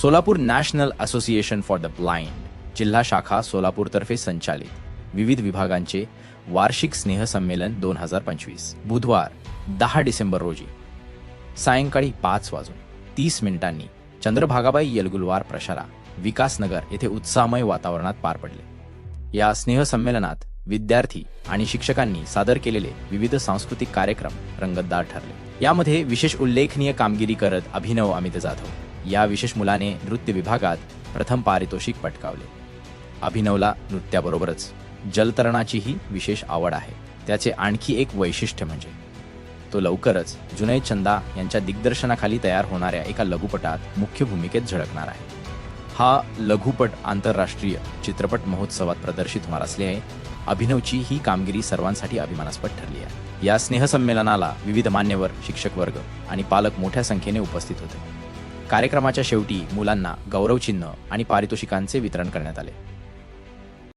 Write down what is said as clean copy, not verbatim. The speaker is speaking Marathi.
Solapur national association for the blind जिल्हा शाखा सोलापूरतर्फे संचालित विविध विभागांचे वार्षिक स्नेहसंमेलन 2025 बुधवार 10 डिसेंबर रोजी सायंकाळी 5:30 चंद्रभागाबाई येलगुलवार प्रशाला विकासनगर येथे उत्साहमय वातावरणात पार पडले। या स्नेहसंमेलनात विद्यार्थी आणि शिक्षकांनी सादर केलेले विविध सांस्कृतिक कार्यक्रम रंगतदार ठरले। यामध्ये विशेष उल्लेखनीय कामगिरी करत अभिनव अमित जाधव या विशेष मुलाने नृत्य विभागात प्रथम पारितोषिक पटकावले। अभिनवला नृत्याबरोबरच जलतरणाचीही विशेष आवड आहे। त्याचे आणखी एक वैशिष्ट्य म्हणजे तो लवकरच जुनैद चंदा यांच्या दिग्दर्शनाखाली तयार होणाऱ्या एका लघुपटात मुख्य भूमिकेत झळकणार आहे। हा लघुपट आंतरराष्ट्रीय चित्रपट महोत्सवात प्रदर्शित होणार असल्याने अभिनवची ही कामगिरी सर्वांसाठी अभिमानास्पद ठरली आहे। या स्नेहसंमेलनाला विविध मान्यवर, शिक्षक वर्ग आणि पालक मोठ्या संख्येने उपस्थित होते। कार्यक्रमाच्या शेवटी मुलांना गौरवचिन्ह आणि पारितोषिकांचे वितरण करण्यात आले।